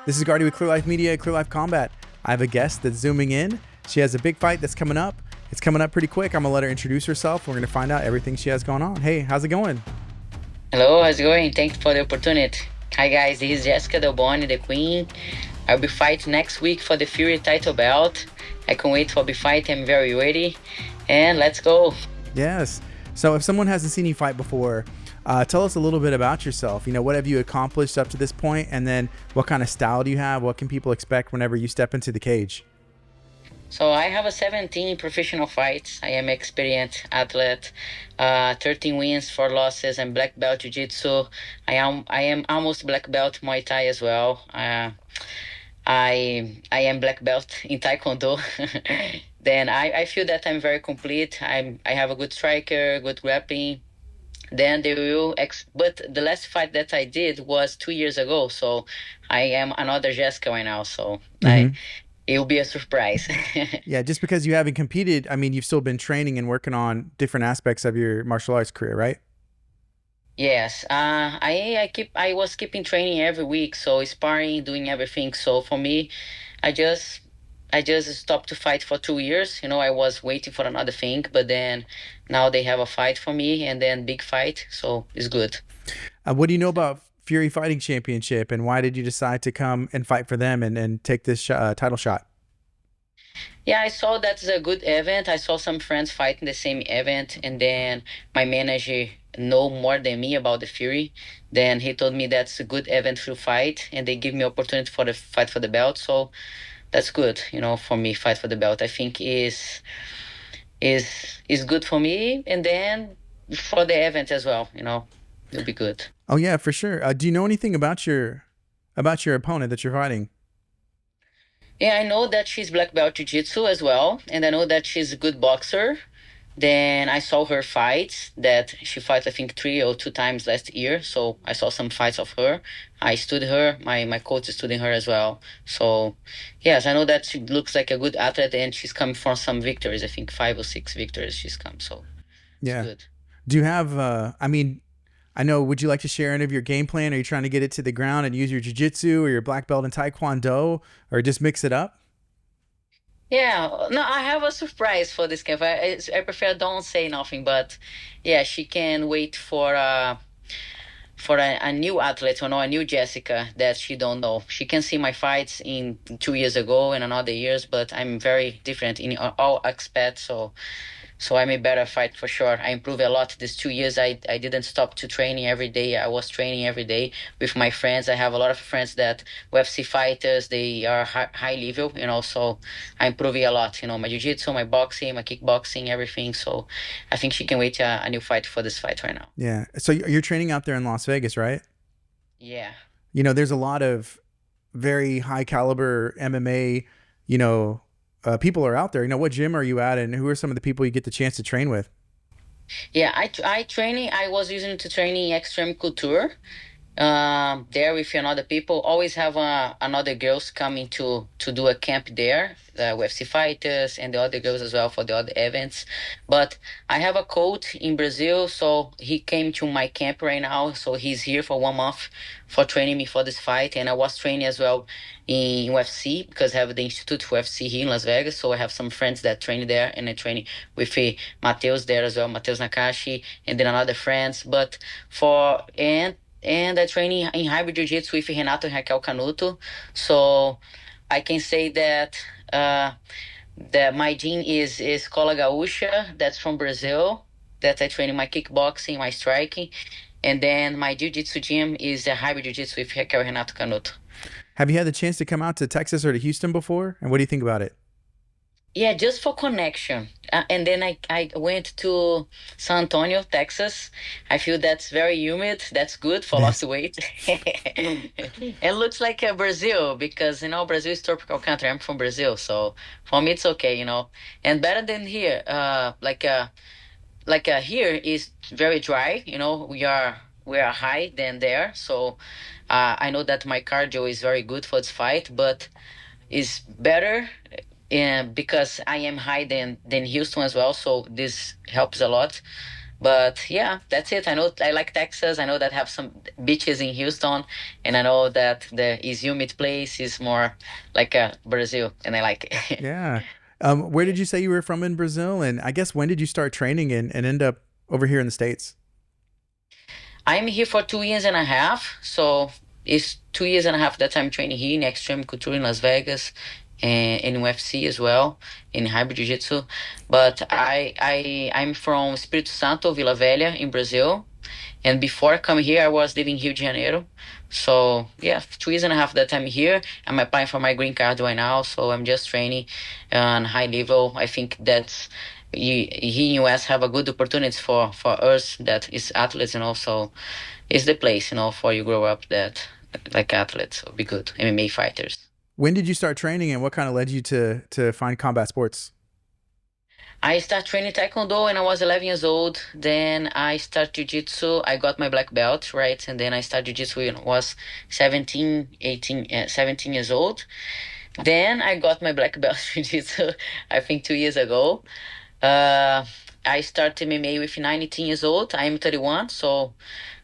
This is Gardy with Clear Life Media, Clear Life Combat. I have a guest that's zooming in. She has a big fight that's coming up. It's coming up pretty quick. I'm going to let her introduce herself. We're going to find out everything she has going on. Hey, how's it going? Hello, how's it going? Thanks for the opportunity. Hi guys, this is Jessica Delboni, the Queen. I'll be fighting next week for the Fury title belt. I can't wait for the fight. I'm very ready. And let's go. Yes. So if someone hasn't seen you fight before, tell us a little bit about yourself. What have you accomplished up to this point? And then what kind of style do you have? What can people expect whenever you step into the cage? So I have a 17 professional fights. I am experienced athlete. 13 wins, 4 losses. I'm black belt jiu-jitsu. I am almost black belt Muay Thai as well. I am black belt in Taekwondo. Then I feel that I'm very complete. I have a good striker, good grappling. Then they will but the last fight that I did was 2 years ago. So I am another Jessica right now. So Mm-hmm. it will be a surprise. Yeah, just because you haven't competed, I mean, you've still been training and working on different aspects of your martial arts career, right? Yes, I was keeping training every week, so sparring, doing everything. So for me, I just I just stopped to fight for 2 years. I was waiting for another thing, but then now they have a fight for me, and then big fight, so it's good. What do you know about Fury Fighting Championship, and why did you decide to come and fight for them and take this title shot? Yeah, I saw that's a good event. I saw some friends fighting the same event, and then my manager know more than me about the Fury. Then he told me that's a good event to fight, and they give me opportunity for the fight for the belt. So that's good, for me fight for the belt. I think is is good for me, and then for the event as well. It'll be good. Oh yeah, for sure. Do you know anything about your opponent that you're fighting? Yeah, I know that she's black belt jiu-jitsu as well, and I know that she's a good boxer. Then I saw her fights that she fought, I think, 3 or 2 times last year. So I saw some fights of her. I studied her. My coach is studying her as well. So yes, I know that she looks like a good athlete, and she's coming from some victories. I think 5 or 6 victories she's come. So it's Yeah. good. Do you have? I mean, I know. Would you like to share any of your game plan? Are you trying to get it to the ground and use your jiu-jitsu or your black belt in taekwondo, or just mix it up? Yeah, no, I have a surprise for this camp. I prefer don't say nothing, but yeah, she can wait for a new athlete, a new Jessica that she don't know. She can see my fights in 2 years ago and another years, but I'm very different in all aspects. So I'm a better fight for sure. I improved a lot these 2 years. I didn't stop to training every day. I was training every day with my friends. I have a lot of friends that UFC fighters. They are high level, so I'm improving a lot. My jiu-jitsu, my boxing, my kickboxing, everything. So I think she can wait a new fight for this fight right now. Yeah. So you're training out there in Las Vegas, right? Yeah. There's a lot of very high caliber MMA, people are out there. What gym are you at, and who are some of the people you get the chance to train with? Yeah, I training. I was using to training extreme culture. There with another people. Always have another girls coming to do a camp there, the UFC fighters and the other girls as well for the other events. But I have a coach in Brazil, so he came to my camp right now. So he's here for 1 month for training me for this fight, and I was training as well in UFC because I have the Institute for UFC here in Las Vegas. So I have some friends that train there, and I train with Mateus there as well, Mateus Nakashi, and then another friends. But for and I train in hybrid jiu-jitsu with Renato and Raquel Canuto. So I can say uh, that my gym is Cola Gaúcha, that's from Brazil, that I train in my kickboxing, my striking. And then my jiu-jitsu gym is a hybrid jiu-jitsu with Raquel and Renato Canuto. Have you had the chance to come out to Texas or to Houston before? And what do you think about it? Yeah, just for connection. And then I went to San Antonio, Texas. I feel that's very humid. That's good for lost Yes. weight. It looks like Brazil because, Brazil is tropical country. I'm from Brazil. So for me, it's okay. And better than here. Here is very dry. We are high than there. So I know that my cardio is very good for this fight, but is better and because I am high than Houston as well, so this helps a lot. But yeah, that's it. I know I like Texas. I know that have some beaches in Houston, and I know that the Izumit place is more like Brazil, and I like it. Yeah. Where did you say you were from in Brazil? And I guess when did you start training and end up over here in the States? I'm here for 2 years and a half, so it's 2 years and a half that I'm training here in Extreme Culture in Las Vegas and in UFC as well in hybrid jiu-jitsu. But I'm from Espírito Santo, Vila Velha in Brazil. And before coming here, I was living in Rio de Janeiro. So yeah, 2 years and a half that I'm here. I'm applying for my green card right now. So I'm just training on high level. I think that's here in US have a good opportunities for us that is athletes, so it's the place, for you grow up that like athletes. So be good MMA fighters. When did you start training and what kind of led you to find combat sports? I started training Taekwondo when I was 11 years old. Then I started Jiu-Jitsu. I got my black belt, right? And then I started Jiu-Jitsu when I was 17, 18, 17 years old. Then I got my black belt Jiu-Jitsu, I think 2 years ago. Uh, I started MMA with 19 years old. I'm 31, so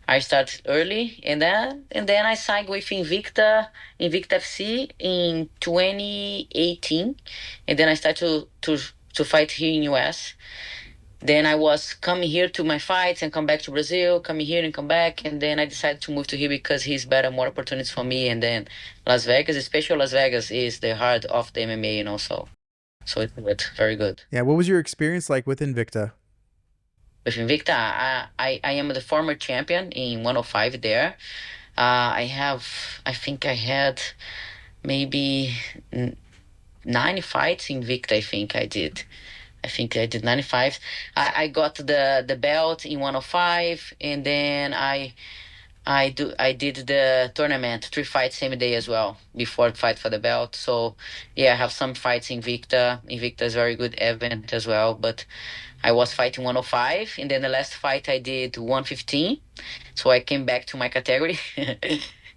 I started early, and then I signed with Invicta FC in 2018, and then I started to fight here in US. Then I was coming here to my fights and come back to Brazil, coming here and come back, and then I decided to move to here because he's better, more opportunities for me. And then Las Vegas, especially Las Vegas, is the heart of the MMA, so it's good, very good. Yeah, what was your experience like with Invicta? With Invicta, I am the former champion in 105 there. I think I had maybe 9 fights in Invicta. I think I did 95. I got the belt in 105, and then I did the tournament 3 fights same day as well before the fight for the belt. So yeah, I have some fights in Invicta. Invicta is a very good event as well, but I was fighting 105, and then the last fight I did 115. So I came back to my category.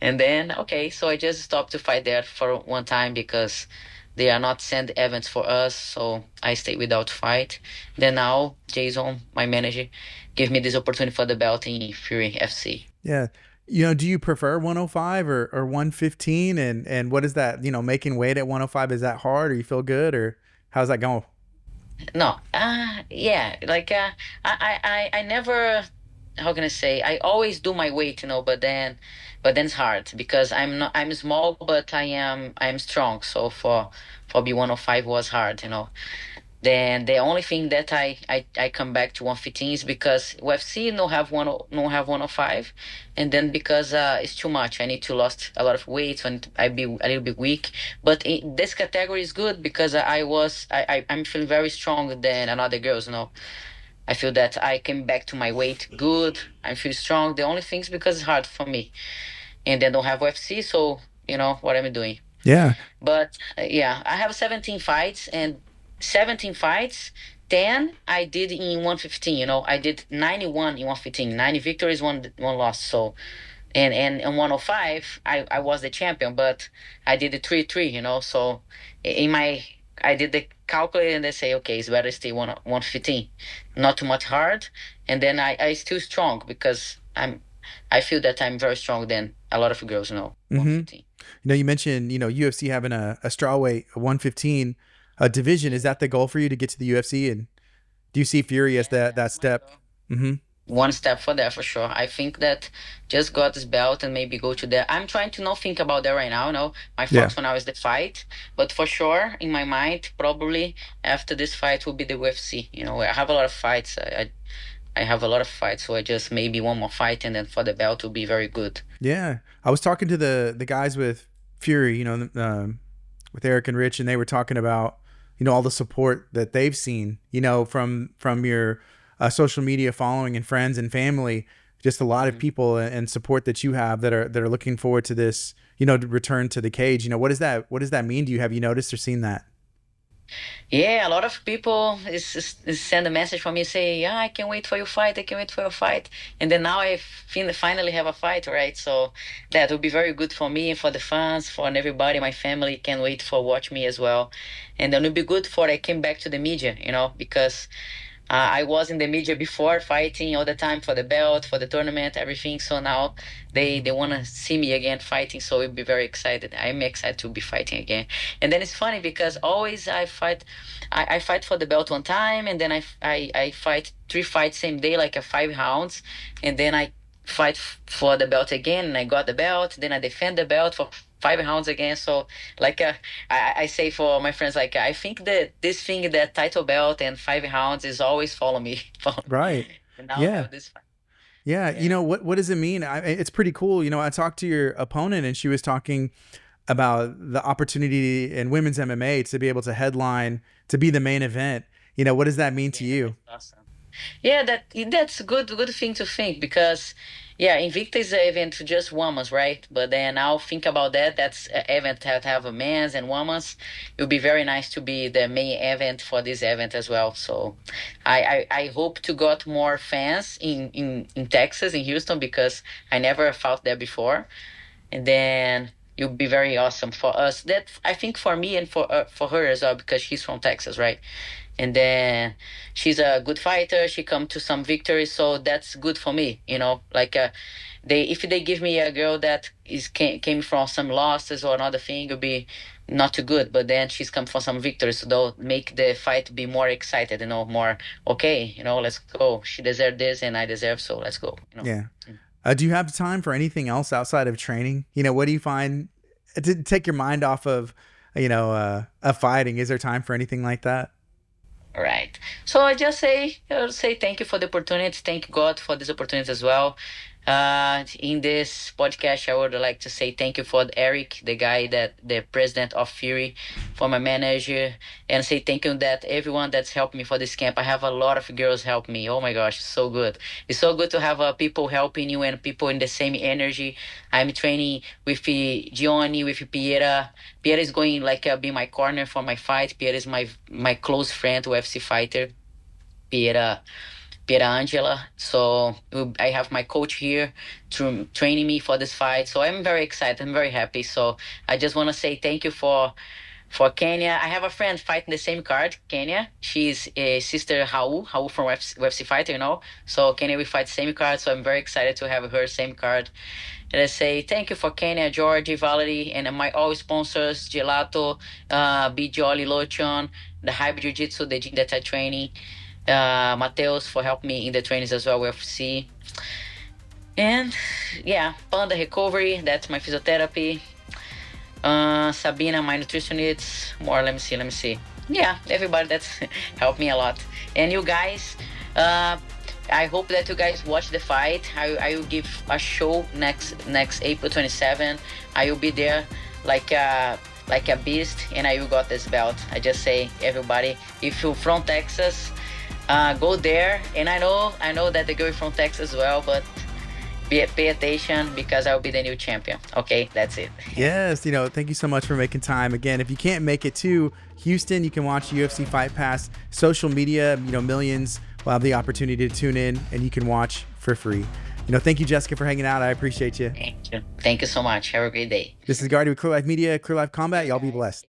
And then, okay, so I just stopped to fight there for one time because they are not send events for us. So I stayed without fight. Then now, Jason, my manager, gave me this opportunity for the belt in Fury FC. Yeah. Do you prefer 105 or 115 and what is that, making weight at 105, is that hard or you feel good or how's that going? No, yeah, like I never, how can I say? I always do my weight, but then it's hard because I'm small, but I am strong. So for B105 was hard. Then the only thing that I come back to 115 is because UFC no have 105, and then because it's too much. I need to lost a lot of weight, so I be a little bit weak. But this category is good because I'm feeling very strong than another girls. I feel that I came back to my weight good. I feel strong. The only thing is because it's hard for me, and then don't have UFC, so you know what I'm doing. Yeah. But yeah, I have 17 fights and 17 fights. 10 I did in 115. I did 91 in 115. 90 victories, one loss. So and in 105, I was the champion, but I did the 3-3. So in my I did the calculate and they say, okay, it's better stay 115, not too much hard, and then I still strong because I feel that I'm very strong than a lot of girls. Mm-hmm. 115. You mentioned, UFC having a strawweight, a 115 division. Is that the goal for you to get to the UFC? And do you see Fury as Yeah, that that's my step? goal. Mm-hmm. One step for that for sure. I think that just got this belt and maybe go to there. I'm trying to not think about that right now. My Yeah. focus for now is the fight, but for sure in my mind, probably after this fight will be the UFC. I have a lot of fights. I have a lot of fights, so I just maybe one more fight and then for the belt will be very good. Yeah. I was talking to the guys with Fury, with Eric and Rich, and they were talking about, all the support that they've seen, from your social media following and friends and family, just a lot of Mhm. people and support that you have that are looking forward to this, to return to the cage. What does that mean to you? Have you noticed or seen that? Yeah, a lot of people is send a message for me say, yeah, I can wait for your fight. I can wait for your fight. And then now I finally have a fight, right? So that would be very good for me and for the fans, for everybody. My family can wait for watch me as well. And then it'll be good for I came back to the media, because I was in the media before, fighting all the time for the belt, for the tournament, everything. So now they want to see me again fighting. So we'll be very excited. I'm excited to be fighting again. And then it's funny because always I fight for the belt one time, and then I fight 3 fights same day, like a 5 rounds, and then I fight for the belt again, and I got the belt. Then I defend the belt for 5 rounds again. So like I say for my friends, like I think that this thing, that title belt and 5 rounds, is always follow me. Right. And now I Yeah. have this fight. Yeah. You Yeah. know, what does it mean? It's pretty cool. You know, I talked to your opponent and she was talking about the opportunity in women's MMA to be able to headline, to be the main event. You know, what does that mean to Yeah, you? that's awesome. Yeah, that's good thing to think, because yeah, Invicta is an event for just women's, right? But then I'll think about that. That's an event that have a men's and women's. It would be very nice to be the main event for this event as well. So I hope to got more fans in Texas, in Houston, because I never fought there before. And then it would be very awesome for us. That I think for me and for her as well, because she's from Texas, right? And then she's a good fighter. She come to some victories, so that's good for me. Like they if they give me a girl that came from some losses or another thing, it'll be not too good. But then she's come from some victories, so they'll make the fight be more excited. More okay. Let's go. She deserved this, and I deserve, so let's go. Yeah. Do you have time for anything else outside of training? You know, what do you find to take your mind off of, of fighting? Is there time for anything like that? Right. So I just say thank you for the opportunity. Thank God for this opportunity as well. In this podcast, I would like to say thank you for Eric, the president of Fury, for my manager, and say thank you that everyone that's helped me for this camp. I have a lot of girls help me. Oh my gosh, it's so good. It's so good to have people helping you and people in the same energy. I'm training with Gioni, with Piera. Pierre is going like be my corner for my fight. Pierre is my close friend, UFC fighter. Pierre Piera Angela. So I have my coach here training me for this fight. So I'm very excited. I'm very happy. So I just want to say thank you for Kenya. I have a friend fighting the same card, Kenya. She's a sister Raul from UFC fighter, So Kenya, we fight same card. So I'm very excited to have her same card. And I say thank you for Kenya, Georgie, Valerie, and my all sponsors, Gelato, B Jolly Lotion, the Hybrid Jiu Jitsu, the gym that I training, Mateus for helping me in the trainings as well with C. And yeah, Panda Recovery, that's my physiotherapy. Sabina, my nutritionist. More, let me see. Yeah, everybody that's helped me a lot. And you guys, I hope that you guys watch the fight. I will give a show next April 27. I will be there like a beast, and I will got this belt. I just say everybody, if you're from Texas, go there. And I know that the girl is from Texas as well, but pay attention because I'll be the new champion. Okay, that's it. Yes, thank you so much for making time. Again, if you can't make it to Houston, you can watch UFC Fight Pass. Social media, millions will have the opportunity to tune in and you can watch for free. Thank you, Jessica, for hanging out. I appreciate you. Thank you. Thank you so much. Have a great day. This is Gardy with Clear Life Media, Clear Life Combat. Y'all be blessed.